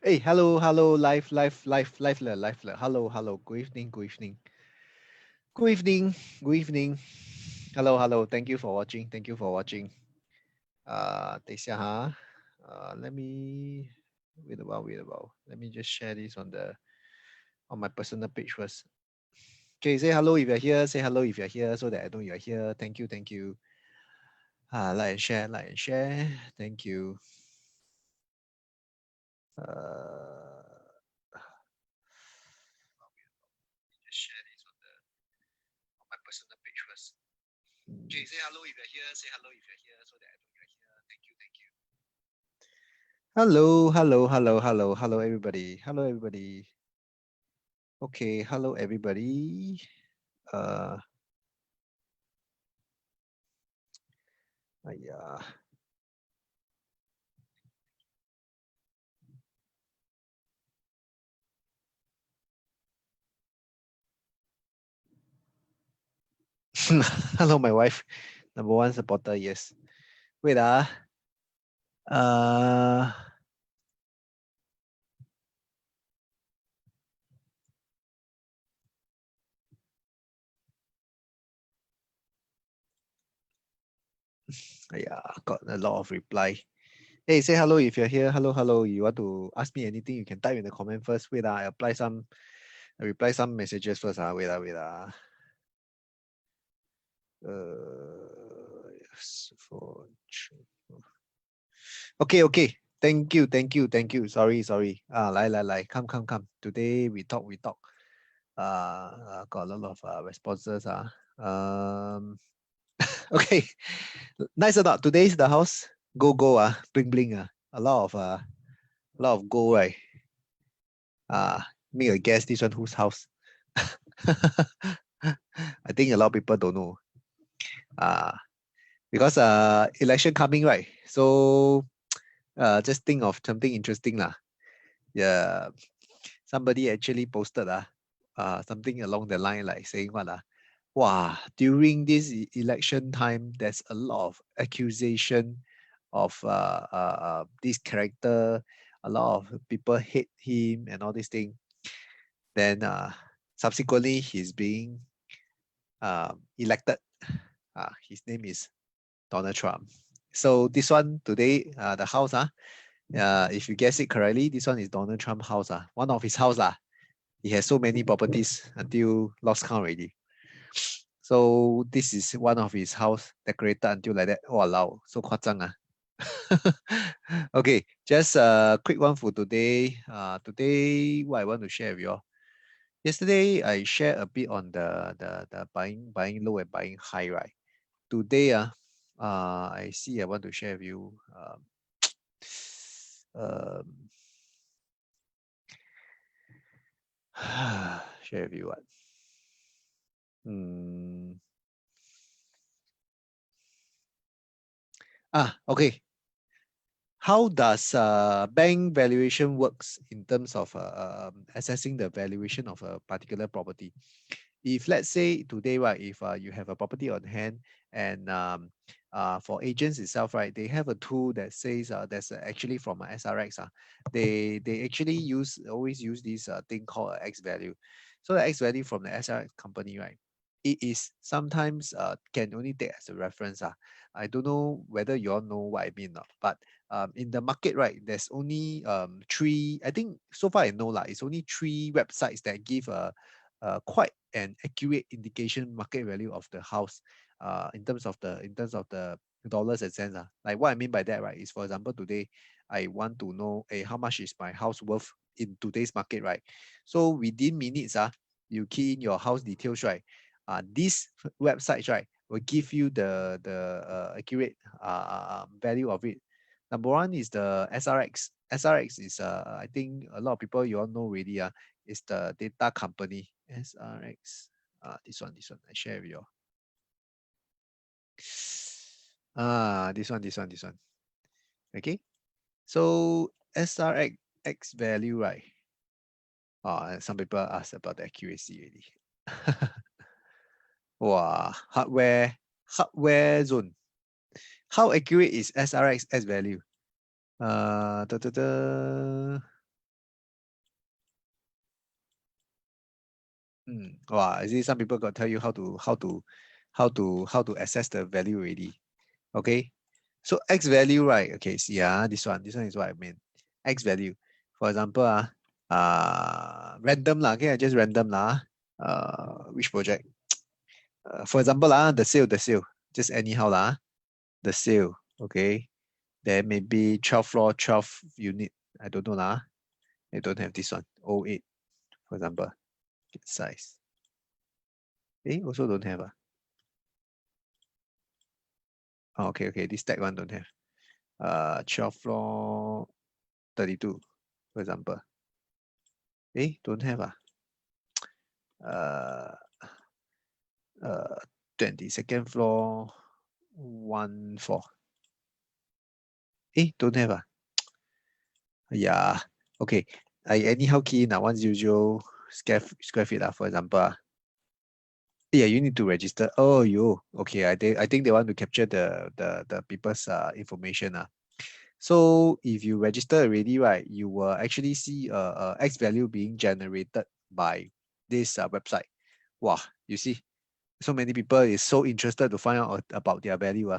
Hey, hello, hello, live. Hello, hello. Good evening, good evening. Good evening, good evening. Hello, hello. Thank you for watching. Thank you for watching. 等一下哈. Let me wait a while, wait a while. Let me just share this on my personal page first. Okay, say hello if you're here. Say hello if you're here so that I know you're here. Thank you, thank you. Like and share, like and share. Thank you. Just share this on my personal page first. Okay, say hello if you're here. Say hello if you're here so that I know you're here. Thank you, thank you. Hello, hello, hello, hello, hello, everybody. Hello, everybody. Okay, hello, everybody. Uh, yeah. Hello, my wife. Number one supporter, yes. Wait, uh, yeah, got a lot of reply. Hey, say hello if you're here. Hello, hello. You want to ask me anything, you can type in the comment first. Wait, I reply some messages first. Wait. Yes, okay, okay. Thank you. Sorry. 来, come. Today we talk. Got a lot of responses. Okay. Nice or not? Today's the house. Go. Bling. A lot of go, right? Uh, Make a guess. This one whose house? I think a lot of people don't know. Uh, because election coming, right? So just think of something interesting lah. Yeah, somebody actually posted something along the line like saying what wow, during this election time, there's a lot of accusation of this character. A lot of people hate him and all these things. Then subsequently, he's being elected. His name is Donald Trump. So this one today, the house, if you guess it correctly, this one is Donald Trump house. One of his house. He has so many properties until lost count already. So this is one of his house decorated until like that. Wow, so 夸张 ah. Okay, just a quick one for today. Today what I want to share with you all. Yesterday I shared a bit on the buying low and buying high, right? Today I see I want to share with you um, share with you what? Hmm. Okay. How does bank valuation works in terms of assessing the valuation of a particular property? If let's say today, right, if you have a property on hand and for agents itself, right, they have a tool that says that's actually from a SRX. They actually always use this thing called X value. So the X value from the SRX company, right, it is sometimes can only take as a reference. I don't know whether you all know what I mean, but in the market, right, there's only three. I think so far I know it's only three websites that give quite an accurate indication market value of the house in terms of the dollars and cents. Like what I mean by that, right, is for example today I want to know how much is my house worth in today's market, right? So within minutes, you key in your house details, right? These websites, right, will give you the accurate value of it. Number one is the SRX. SRX is I think a lot of people you all know already. Is the data company SRX. This one I share with you. This one. Okay. So SRX value, right? Some people ask about the accuracy already. Wow, hardware zone. How accurate is SRX value? Da, da, da. Wow, I see some people got tell you how to assess the value already. Okay. So X value, right? Okay, see, this one is what I mean. X value. For example, random lah, okay, just random lah. Which project? For example, the sale. Just anyhow lah. The sale. Okay. Then maybe 12 floor, 12 unit. I don't know lah. I don't have this one. Oh 08, for example. Size. Also don't have. Oh, okay. This tag one don't have. 12 floor, 32, for example. Don't have. Uh, 22nd floor, 1 4. Don't have. Yeah. Okay. I anyhow key in 100 square feet, for example. Yeah, you need to register. Oh, okay. I think they want to capture the people's information. So if you register already, right, you will actually see a X value being generated by this website. Wow, you see, so many people is so interested to find out about their value.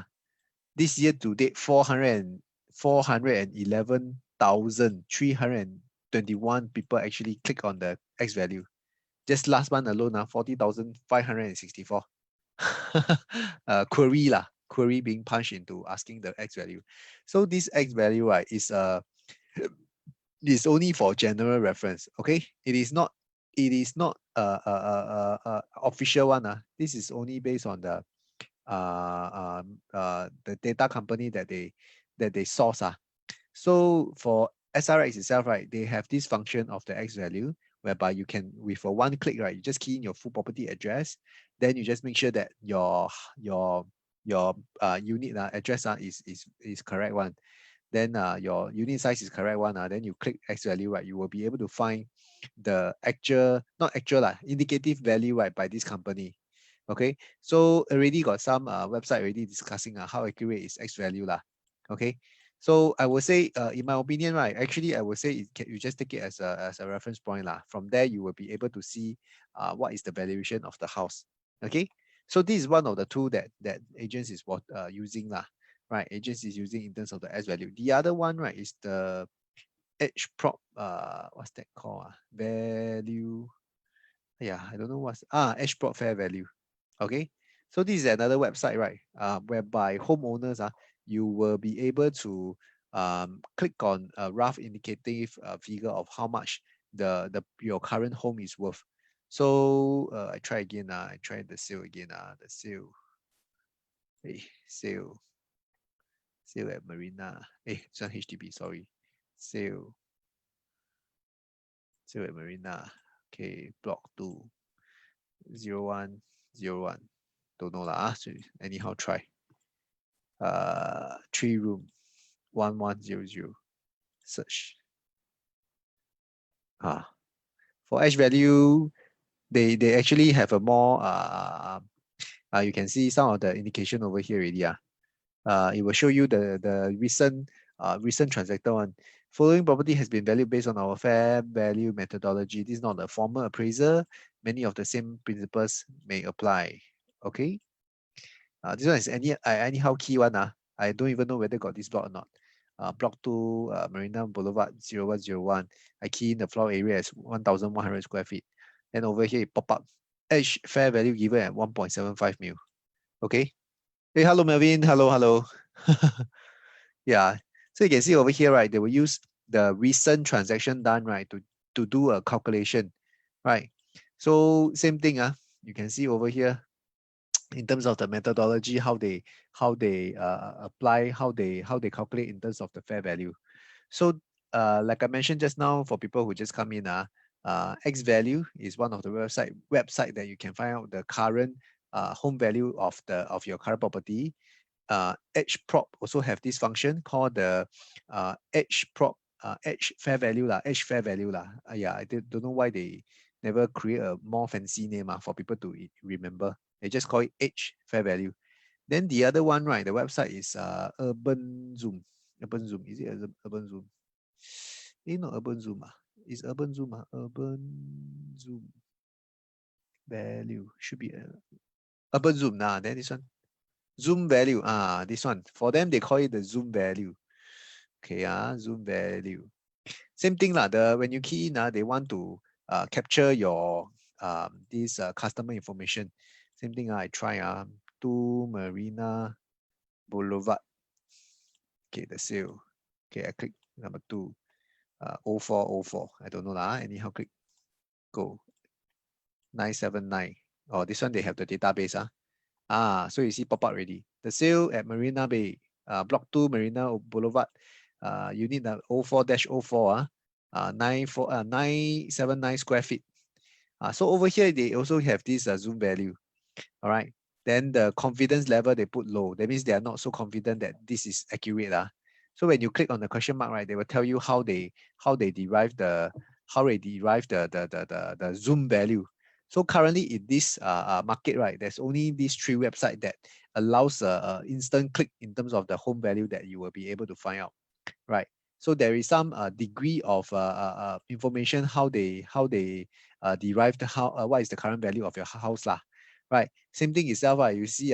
This year to date, 411,321 people actually click on the X value. Just last month alone, 40,564 query being punched into asking the X value. So this X value, right, is only for general reference. Okay, it is not official one. This is only based on the data company that they source. So for SRX itself, right, they have this function of the X value whereby you can, with a one click, right, you just key in your full property address, then you just make sure that your unit address is correct one. Then your unit size is correct one. Then you click X value, right, you will be able to find the not actual indicative value, right, by this company. Okay, so already got some website already discussing how accurate is X value lah. Okay, so I would say, in my opinion, right, actually I would say you just take it as a reference point lah. From there, you will be able to see what is the valuation of the house. Okay, so this is one of the tool that agents is using lah. Right, agents is using in terms of the S value. The other one, right, is the edge prop. What's that called? Value. Yeah, I don't know what's edge prop fair value. Okay, so this is another website, right? Whereby homeowners, you will be able to click on a rough indicative figure of how much your current home is worth. So I try again. I try the sale again. The sale. Sale. Sale at Marina. It's not HDB. Sorry. Sale. Sale at Marina. Okay, block 20101. Don't know lah. So anyhow try. 3 room, 1100. Search. For H value, they actually have a more you can see some of the indication over here already. It will show you the recent transactor one. Following property has been valued based on our fair value methodology. This is not a formal appraiser. Many of the same principles may apply. Okay. This one is anyhow key one. I don't even know whether got this block or not. Block 2, Marina Boulevard 0101. I key in the floor area as 1,100 square feet. Then over here it pop up. Edge fair value given at 1.75 mil. Okay. Hey, hello Melvin. Hello. Yeah. So you can see over here, right? They will use the recent transaction done, right, to do a calculation, right? So same thing. You can see over here in terms of the methodology, how they apply, how they calculate in terms of the fair value. So like I mentioned just now, for people who just come in, X value is one of the website that you can find out the current home value of your current property. Edge prop also have this function called the edge prop edge fair value edge fair value yeah, I don't know why they never create a more fancy name for people to remember. They just call it edge fair value. Then the other one, right, the website is Urban Zoom. Urban Zoom, is it Urban Zoom? Not Urban Zoom. It's Urban Zoom. Urban Zoom. value should be urban zoom. Nah, then this one zoom value. This one for them they call it the zoom value. Okay, zoom value. Same thing lah. When you key in, they want to capture your this customer information. Same thing. I try 2 Marina Boulevard. Okay, the sale. Okay, I click number 2. 0404. I don't know lah. Anyhow click. Go. 979. Oh, this one they have the database. So you see pop up already. The sale at Marina Bay, Block 2 Marina Boulevard. You need the 04-04. 979 square feet. So over here they also have this zoom value. All right. Then the confidence level they put low. That means they are not so confident that this is accurate. So when you click on the question mark, right, they will tell you how they derive the the zoom value. So currently in this market, right, there's only these 3 websites that allows instant click in terms of the home value that you will be able to find out, right? So there is some degree of information how they derived what is the current value of your house lah, right? Same thing itself, you see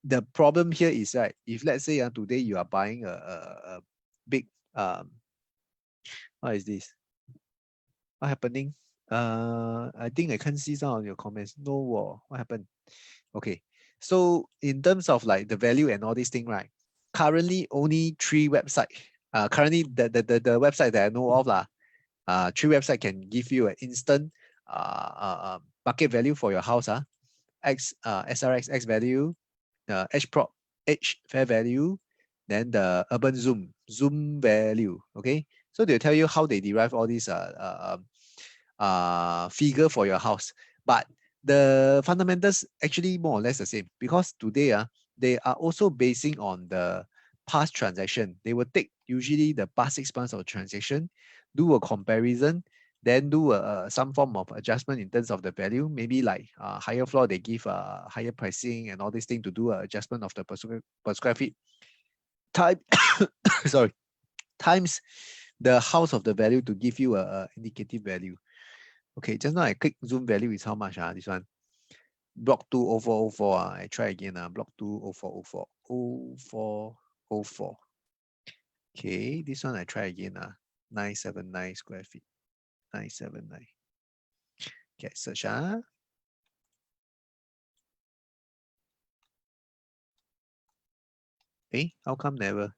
the problem here is, right, if let's say today you are buying a big what is this? What happening? I think I can't see some of your comments. No wall. What happened? Okay. So in terms of like the value and all these things, right? Currently only 3 websites. Currently the website that I know of 3 websites can give you an instant market value for your house. SRX X value, HProp H fair value, then the urban zoom value. Okay, so they'll tell you how they derive all these figure for your house, but the fundamentals actually more or less the same, because today they are also basing on the past transaction. They will take usually the past 6 months of transaction, do a comparison, then do some form of adjustment in terms of the value. Maybe like higher floor, they give higher pricing and all these things to do adjustment of the per square feet. Time, sorry, times the house of the value to give you a indicative value. Okay, just now I click zoom value is how much? This one. Block 2 0404. I try again. Block 2 0404. 0404. Okay, this one I try again. 979 square feet. 979. Okay, search. How come never?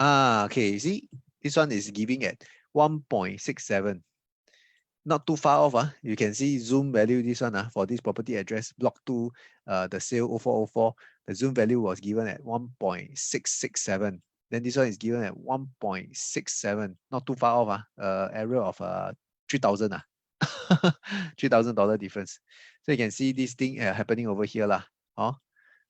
Okay, you see, this one is giving at 1.67. Not too far off. You can see zoom value, this one for this property address, block 2, the sale 0404, the zoom value was given at 1.667. Then this one is given at 1.67, not too far off. Error of 3,000. $3,000 difference. So you can see this thing happening over here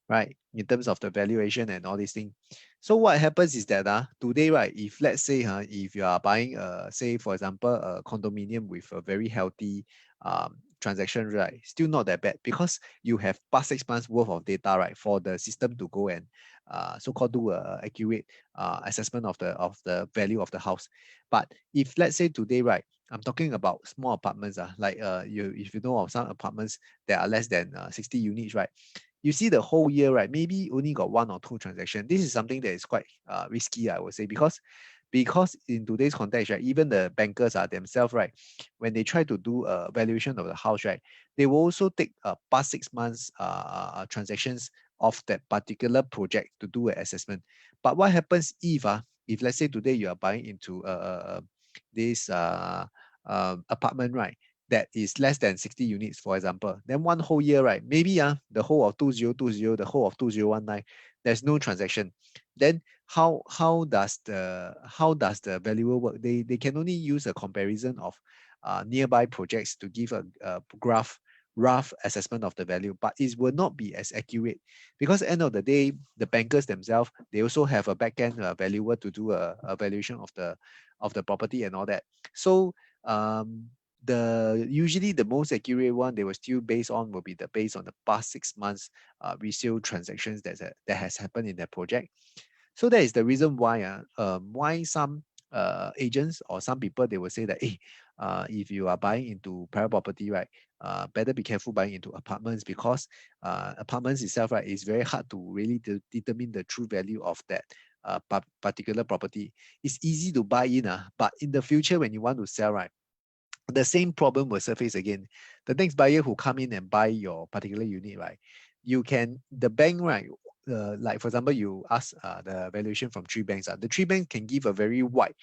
right, in terms of the valuation and all these things. So what happens is that today, right, if let's say if you are buying say for example a condominium with a very healthy transaction, right, still not that bad, because you have past 6 months worth of data, right, for the system to go and so-called do a accurate assessment of the value of the house. But if let's say today, right, I'm talking about small apartments, like if you know of some apartments that are less than 60 units, right, you see the whole year, right, maybe only got 1 or 2 transactions. This is something that is quite risky, I would say, because in today's context, right, even the bankers are themselves, right, when they try to do a valuation of the house, right, they will also take past 6 months transactions of that particular project to do an assessment. But what happens if let's say today you are buying into this apartment, right, that is less than 60 units, for example, then one whole year, right, maybe the whole of 2020, the whole of 2019, there's no transaction. Then how does the valuer work? They can only use a comparison of nearby projects to give a rough assessment of the value, but it will not be as accurate, because at the end of the day, the bankers themselves, they also have a back-end valuer to do a valuation of the property and all that. So usually the most accurate one they will still based on will be based on the past 6 months resale transactions that has happened in that project. So that is the reason why some agents or some people, they will say that, hey, if you are buying into private property, right, better be careful buying into apartments, because apartments itself, right, is very hard to really determine the true value of that particular property. It's easy to buy in, but in the future when you want to sell, right, the same problem will surface again. The next buyer who come in and buy your particular unit, right, the bank, right, like for example, you ask the valuation from three banks. The three banks can give a very wide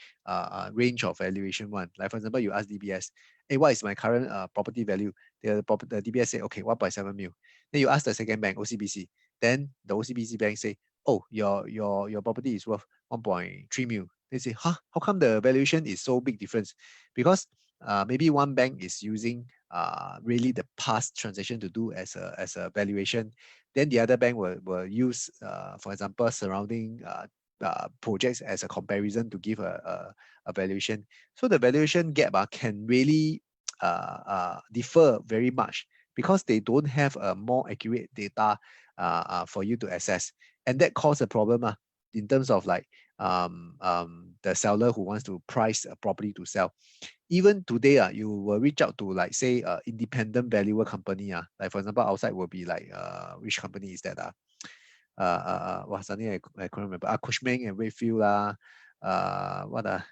range of valuation one. Like for example, you ask DBS, hey, what is my current property value? The DBS say, okay, 1.7 mil. Then you ask the second bank, OCBC. Then the OCBC bank say, oh, your property is worth 1.3 mil. They say, huh, how come the valuation is so big difference? Because maybe one bank is using really the past transaction to do as a valuation. Then the other bank will use, for example, surrounding projects as a comparison to give a valuation. So the valuation gap can really differ very much, because they don't have a more accurate data for you to assess. And that causes a problem in terms of like the seller who wants to price a property to sell. Even today, you will reach out to, like, say, independent valuer company. Like for example, outside will be like which company is that? Suddenly I couldn't remember. Cushman and Wakefield what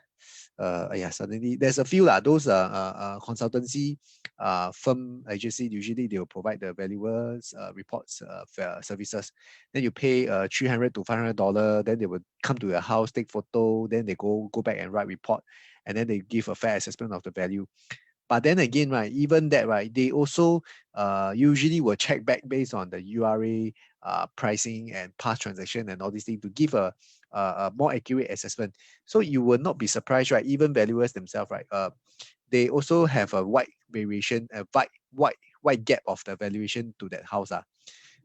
yeah, suddenly there's a few those consultancy firm agency. Usually they will provide the valuers reports services. Then you pay $300 to $500. Then they will come to your house, take photo. Then they go back and write report, and then they give a fair assessment of the value. But then again, right, even that, right, they also usually will check back based on the URA pricing and past transaction and all these things to give a more accurate assessment. So you will not be surprised, right? Even valuers themselves, right? They also have a wide variation, a wide gap of the valuation to that house.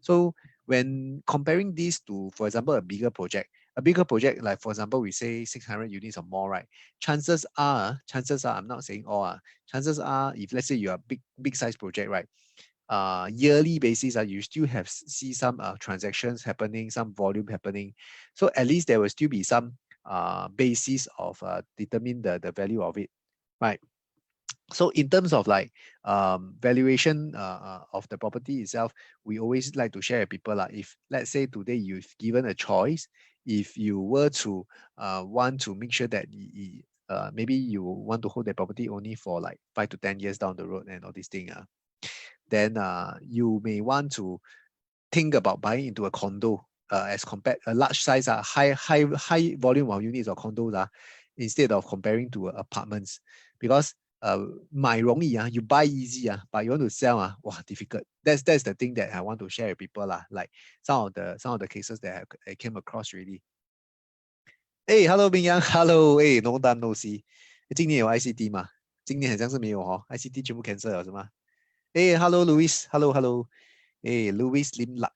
So when comparing this to, for example, a bigger project, like for example, we say 600 units or more, right? Chances are, I'm not saying all, chances are, if let's say you are big size project, right? Yearly basis, you still see some transactions happening, some volume happening. So at least there will still be some basis of determine the value of it, right? So in terms of like valuation of the property itself, we always like to share with people if let's say today you've given a choice, if you were to want to make sure that maybe you want to hold the property only for like 5 to 10 years down the road and all these things, then you may want to think about buying into a condo as compared a large size, high volume of units or condos instead of comparing to apartments, because 买容易 you buy easy but you want to sell difficult. That's the thing that I want to share with people like some of the cases that I came across really. Hey, hello 冰洋 hello, hey, long time no see. 今年有 ICT 吗？今年好像是没有ICT 全部 cancel 了是吗？ Hey, hello Louis, hello. Hey, Louis Lim Luck.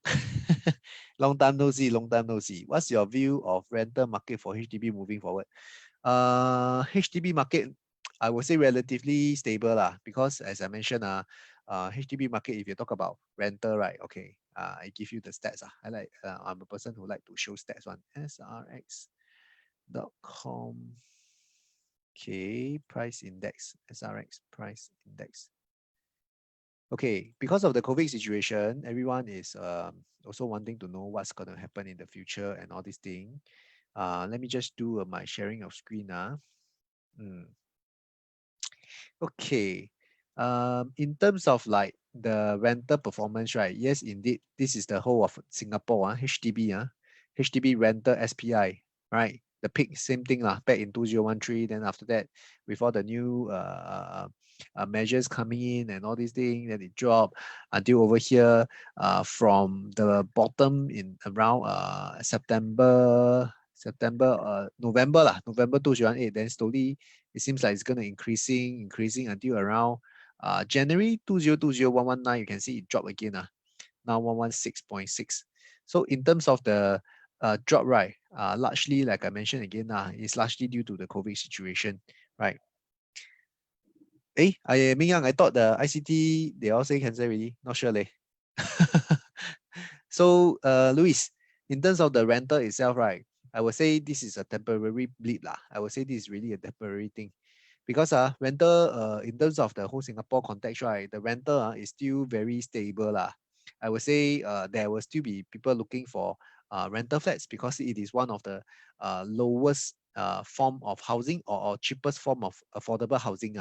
Long time no see, long time no see. What's your view of rental market for HDB moving forward? HDB market, I would say relatively stable because as I mentioned, HDB market, if you talk about rental, right? Okay, I give you the stats. I'm a person who like to show stats on srx.com. Okay, price index, SRX price index. Okay, because of the COVID situation, everyone is also wanting to know what's going to happen in the future and all these things. Let me just do my sharing of screen. Okay. In terms of like the rental performance, right? Yes, indeed, this is the whole of Singapore, HDB, HDB rental SPI, right? The peak, same thing back in 2013. Then after that, with all the new measures coming in and all these things, then it dropped until over here from the bottom in around November 2008. Then slowly it seems like it's going to increasing until around January 2020 you can see it drop again now 116.6. So in terms of the drop, right, largely, like I mentioned again, it's largely due to the COVID situation, right? Ming Yang, I thought the ICT, they all say cancel already. Not sure leh. So, Louis, in terms of the rental itself, right, I would say this is a temporary blip lah. I would say this is really a temporary thing. Because rental in terms of the whole Singapore context, right, the rental is still very stable lah. I would say there will still be people looking for rental flats because it is one of the lowest form of housing, or cheapest form of affordable housing.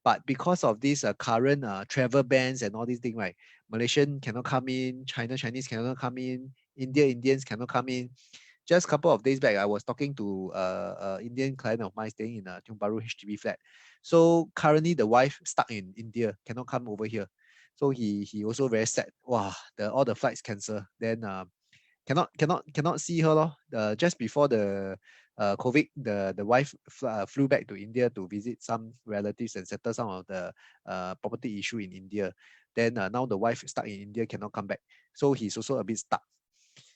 But because of this current travel bans and all these things, right, Malaysian cannot come in, Chinese cannot come in, Indians cannot come in. Just a couple of days back, I was talking to Indian client of mine staying in a Tiong Bahru HDB flat. So currently the wife stuck in India, cannot come over here. So he also very sad. Wow, all the flights cancel. Then cannot see her lor. Just before the COVID, the wife flew back to India to visit some relatives and settle some of the property issue in India. Then now the wife stuck in India, cannot come back. So he's also a bit stuck.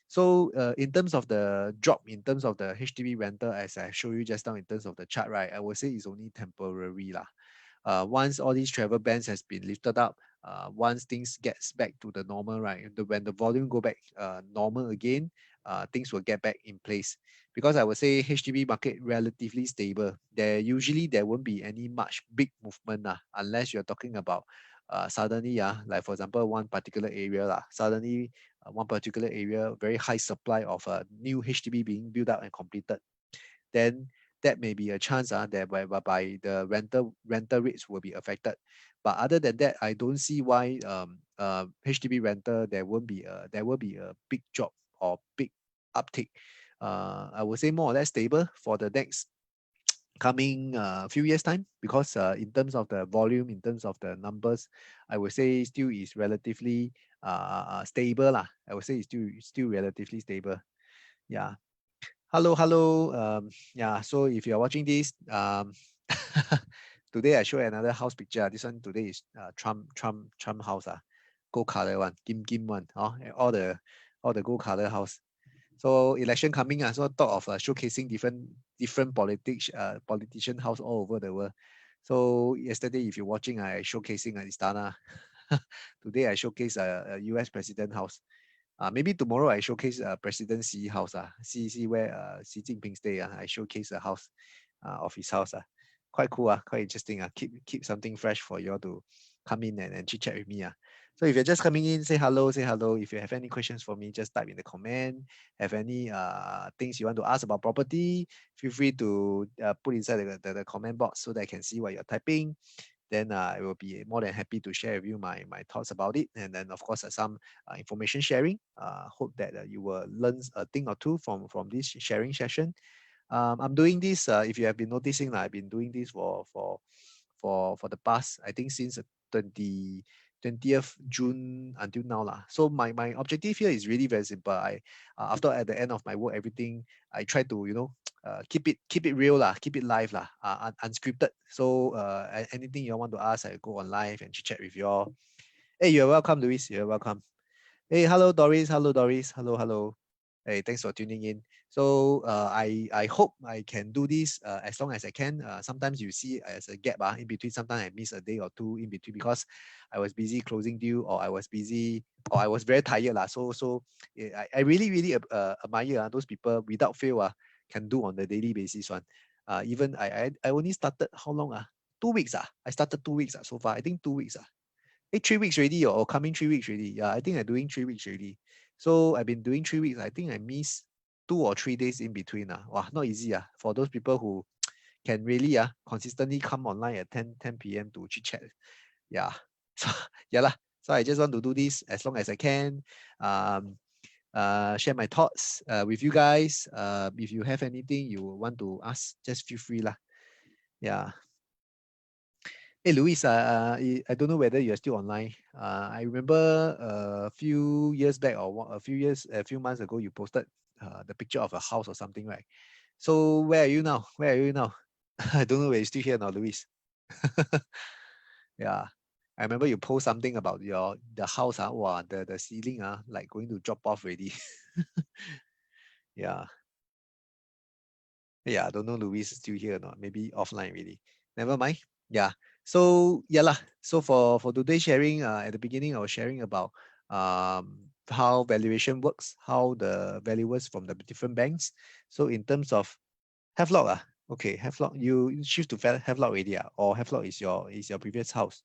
So in terms of the drop, in terms of the HDB rental, as I showed you just now in terms of the chart, right, I would say it's only temporary lah. Once all these travel bans has been lifted up, once things gets back to the normal, right, when the volume go back normal again, things will get back in place. Because I would say HDB market relatively stable. There won't be any much big movement unless you're talking about suddenly like for example one particular area suddenly one particular area very high supply of new HDB being built out and completed, then that may be a chance that whereby the rental rates will be affected. But other than that, I don't see why HDB rental there will be a big drop or big uptick. I would say more or less stable for the next coming few years time, because in terms of the volume, in terms of the numbers, I would say still is relatively stable lah. I would say it's still relatively stable. Yeah. Hello. Yeah. So if you are watching this, today I show another house picture. This one today is Trump house gold color one, Kim one. All the gold color house. So election coming, so thought of showcasing different politician house all over the world. So yesterday, if you're watching, I showcasing Istana. Today I showcase a US president house. Maybe tomorrow I showcase President Xi house. See where Xi Jinping stay. I showcase a house of his house. Quite cool. Quite interesting. Keep something fresh for you all to come in and chit chat with me. So if you're just coming in, say hello, say hello. If you have any questions for me, just type in the comment. Have any things you want to ask about property, feel free to put inside the comment box so that I can see what you're typing. Then I will be more than happy to share with you my thoughts about it. And then, of course, some information sharing. Hope that you will learn a thing or two from this sharing session. I'm doing this, if you have been noticing, I've been doing this for the past, I think since 20th June until now. So my objective here is really very simple. After at the end of my work, everything, I try to, keep it real, keep it live, unscripted. So anything you want to ask, I go on live and chit chat with you all. Hey, you're welcome, Luis. You're welcome. Hey, hello, Doris. Hello, Doris. Hello. Hey, thanks for tuning in. So I hope I can do this as long as I can. Sometimes you see as a gap in between. Sometimes I miss a day or two in between because I was busy closing deal, or I was busy, or I was very tired. So I really admire those people without fail can do on the daily basis one. Even I only started how long 2 weeks I started 2 weeks so far. I think 2 weeks 3 weeks already, or coming 3 weeks already. Yeah, I think I'm doing 3 weeks already. So I've been doing 3 weeks. I think I miss 2 or 3 days in between. Wow, not easy for those people who can really consistently come online at 10 p.m. to chit chat. Yeah. So yeah lah. So I just want to do this as long as I can. Share my thoughts with you guys. If you have anything you want to ask, just feel free lah. Yeah. Hey, Luis, I don't know whether you're still online. I remember a few years back, or a few months ago, you posted the picture of a house or something, right? So where are you now? I don't know whether you're still here now, Luis. Yeah. I remember you post something about the house. Wow, the ceiling like going to drop off already. Yeah. Yeah, I don't know Luis is still here or not. Maybe offline already. Never mind. Yeah. So yeah lah. So for today's sharing, at the beginning I was sharing about how valuation works, how the valuers from the different banks. So in terms of Havelock, okay, Havelock, you shift to Havelock already, or Havelock is your previous house?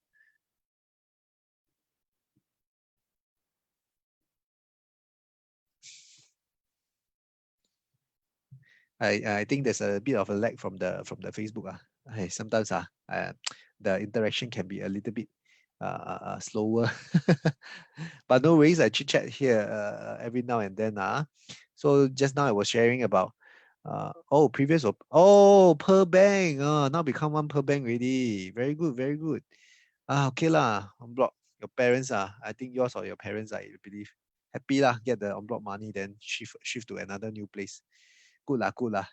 I think there's a bit of a lag from the Facebook. Sometimes the interaction can be a little bit slower. But no worries, I chit chat here every now and then. So just now I was sharing about Perbank. Now become one Perbank already. Very good, very good. Okay lah, on block. Your parents I think yours or your parents I believe happy lah, get the on block money, then shift to another new place. Good lah, good lah.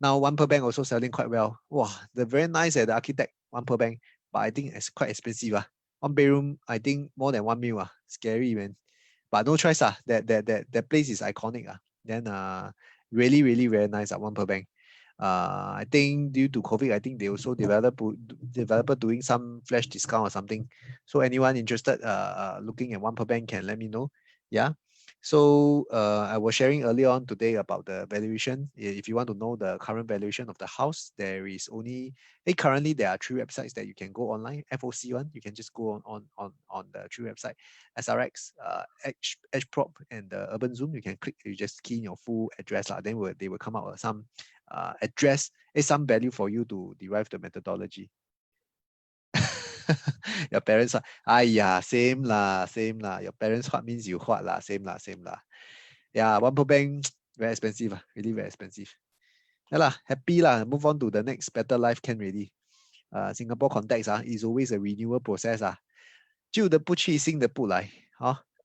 Now one per bank also selling quite well. Wow, the very nice the architect, one per bank, but I think it's quite expensive. One bedroom, I think more than 1 mil. Scary, man. But no choice. That place is iconic. Then really, really very nice. One per bank. I think due to COVID, I think they also developer doing some flash discount or something. So anyone interested looking at one per bank can let me know. Yeah. So I was sharing earlier on today about the valuation. If you want to know the current valuation of the house, there is only currently there are three websites that you can go online. FOC one, you can just go on the three website. SRX, Edgeprop, and the Urban Zoom. You can click, you just key in your full address, then they will come out with some address, some value for you to derive the methodology. Your parents same lah, same lah. Your parents what means you what lah, same lah, same lah. Yeah, one per bank very expensive, really very expensive. Yeah lah, happy lah. Move on to the next better life can already. Singapore context is always a renewal process 旧的不去，新的不来。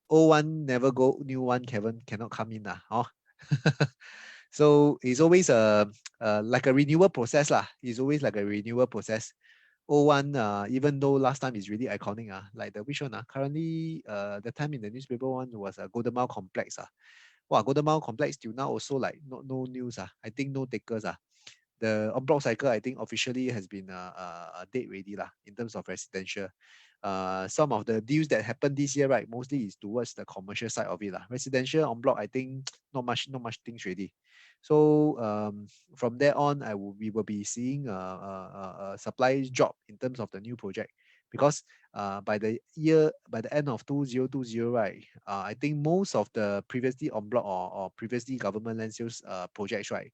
Old one never go, new one cannot come in So it's always like a renewal process lah. It's always like a renewal process. Old one, even though last time is really iconic, like the which one? Currently, the time in the newspaper one was a Golden Mile Complex. Wow, Golden Mile Complex till now also like no news. I think no takers. The on-block cycle, I think officially has been dead ready lah in terms of residential. Some of the deals that happened this year, right, mostly is towards the commercial side of it lah. Residential on block, I think not much things ready. So from there on, we will be seeing a supply drop in terms of the new project, because by the end of 2020, right, I think most of the previously on block or previously government land sales projects, right,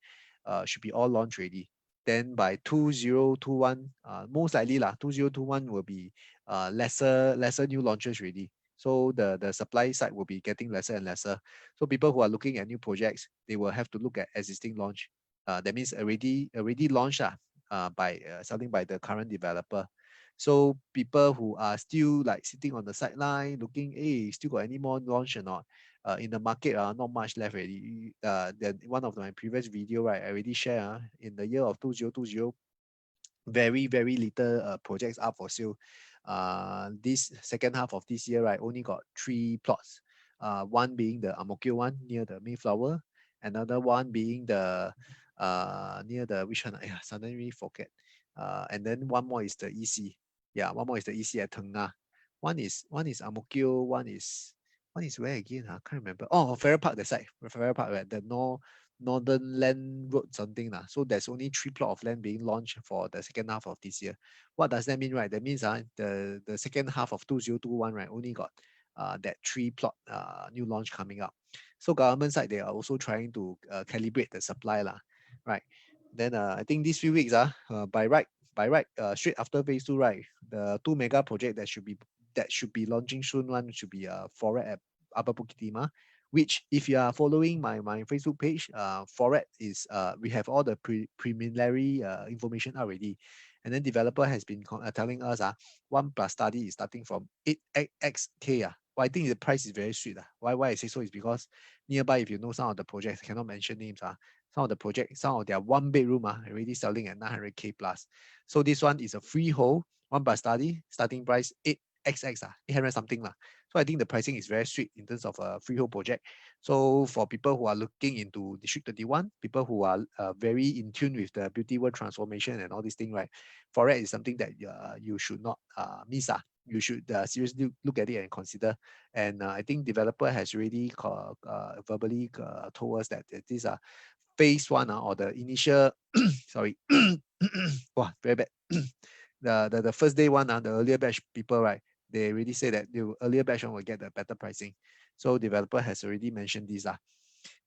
should be all launch ready. Then by 2021, most likely 2021 will be lesser new launches ready. So the supply side will be getting lesser and lesser. So people who are looking at new projects, they will have to look at existing launch. That means already launched by selling by the current developer. So people who are still like sitting on the sideline looking, hey, still got any more launch or not? In the market, not much left already. Then one of my previous video, right, I already share in the year of 2020, very little projects up for sale. This second half of this year, right, only got 3 plots. One being the Ang Mo Kio one near the Mayflower, another one being the near the which one? Suddenly forget. And then one more is the EC. Yeah, one more is the EC at Teng Na. One is Ang Mo Kio, one is where again? I can't remember. Oh, Farrer Park, the side. Farrer Park, right? The Northern Land Road something. So there's only 3 plots of land being launched for the second half of this year. What does that mean, right? That means the second half of 2021, right, only got that 3 plot new launch coming up. So government side, they are also trying to calibrate the supply right? Then I think these few weeks by right straight after phase 2, right, the 2 mega project that should be launching soon, one should be Foret at Upper Bukit Timah, which if you are following my Facebook page, Foret is we have all the preliminary information already, and then developer has been telling us 1 plus study is starting from 8xk. Well, I think the price is very sweet. Why I say so is because nearby, if you know some of the projects, cannot mention names, some of the projects, some of their 1 bedroom already selling at 900k plus. So this one is a freehold, 1 plus study, starting price 8xx, 800 something. So I think the pricing is very sweet in terms of a freehold project. So for people who are looking into District 31, people who are very in tune with the beauty world transformation and all these things, right, Forex is something that you should not miss. you should seriously look at it and consider. And I think developer has already verbally told us that these are phase one or the initial sorry wow, very bad. The first day one, the earlier batch people, right, they already say that the earlier batch one will get the better pricing. So developer has already mentioned these.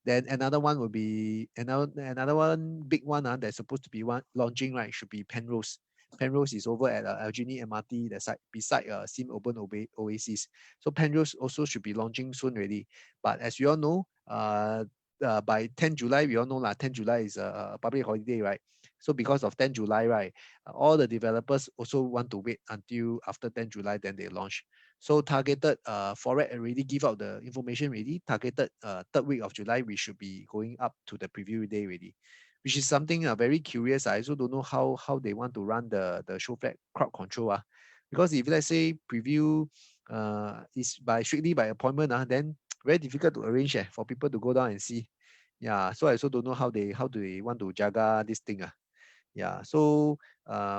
Then another one will be another one big one that's supposed to be one launching, right, should be Penrose. Penrose is over at Algeny MRT, the side beside Sim Urban Oasis. So Penrose also should be launching soon already. But as you all know, by 10 July, we all know 10 July is a public holiday, right? So because of 10 July, right, all the developers also want to wait until after 10 July, then they launch. So targeted, Forex already give out the information already. Targeted third week of July, we should be going up to the preview day already, which is something very curious. I also don't know how they want to run the show flat crowd control. Because if let's say preview is strictly by appointment, then very difficult to arrange for people to go down and see. Yeah, so I also don't know how do they want to jaga this thing. Yeah, so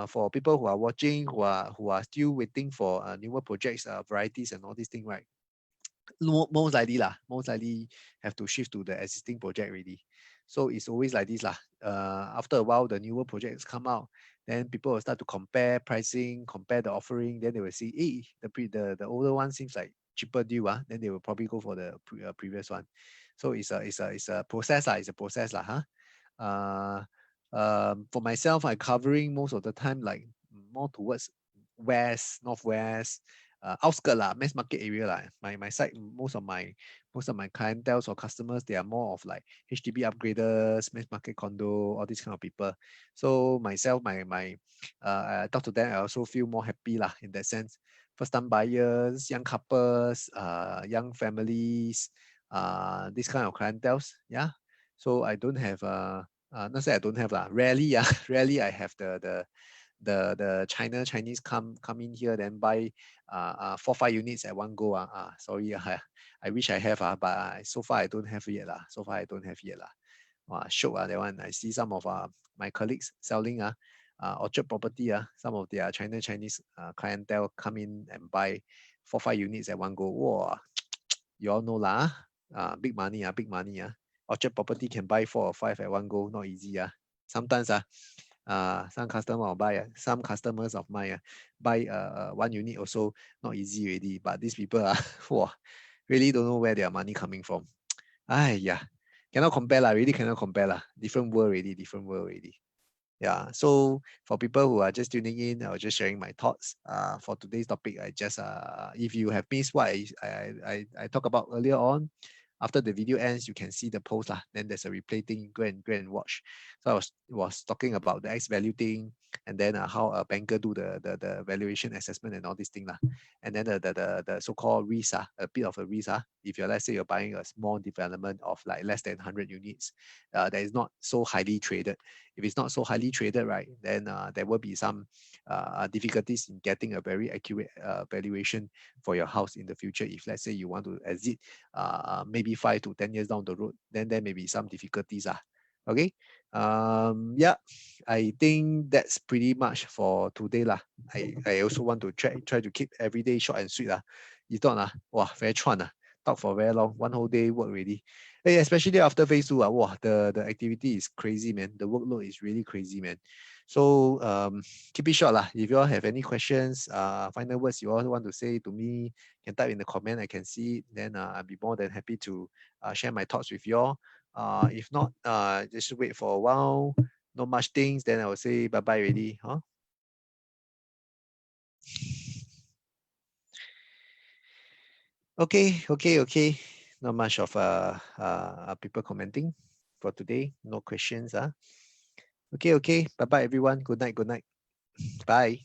for people who are watching, who are still waiting for newer projects, varieties and all these things, right? Most likely have to shift to the existing project already. So it's always like this lah. After a while, the newer projects come out, then people will start to compare pricing, compare the offering. Then they will see, hey, the older one seems like cheaper deal. Then they will probably go for the previous one. So it's a process lah. It's a process lah, huh? Uh, for myself, I'm covering most of the time like more towards west, northwest, outskirt lah, mass market area lah. My side, most of my clientels or customers, they are more of like HDB upgraders, mass market condo, all these kind of people. So myself, I talk to them, I also feel more happy lah in that sense. First time buyers, young couples, young families, this kind of clientels, yeah. So I don't have not say I don't have lah. Rarely, rarely I have the Chinese come in here then buy 4-5 units at one go. Sorry, I wish I have but so far I don't have yet lah. So far I don't have yet lah. Shiok that one. I see some of my colleagues selling Orchard property some of their Chinese clientele come in and buy 4-5 units at one go. Wow, you all know lah. Big money big money Orchard property can buy 4 or 5 at one go, not easy sometimes some customer will buy some customers of mine buy one unit also not easy already, but these people wow, really don't know where their money coming from. Yeah, cannot compare lah, really cannot compare lah. Different world already. Yeah, so for people who are just tuning in, I was just sharing my thoughts for today's topic. I just if you have missed what I talked about earlier on, after the video ends, you can see the post lah. Then there's a replay thing. Go and watch. So I was talking about the X value thing, and then how a banker do the valuation assessment and all this thing lah. And then the so-called risk a bit of a risk if you're, let's say you're buying a small development of like less than 100 units, that is not so highly traded. If it's not so highly traded, right, then there will be some difficulties in getting a very accurate valuation for your house in the future. If let's say you want to exit maybe 5 to 10 years down the road, then there may be some difficulties. Okay. Yeah, I think that's pretty much for today lah. I also want to try to keep every day short and sweet. You thought wow, very chuan talk for very long, one whole day work already. Hey, especially after phase 2 wow, the activity is crazy, man. The workload is really crazy, man. So keep it short lah. If you all have any questions, final words you all want to say to me, can type in the comment. I can see it. Then I'll be more than happy to share my thoughts with you all. If not, just wait for a while. Not much things. Then I will say bye bye already. Huh? Okay. Not much of people commenting for today. No questions. Okay. Bye bye everyone. Good night. Bye.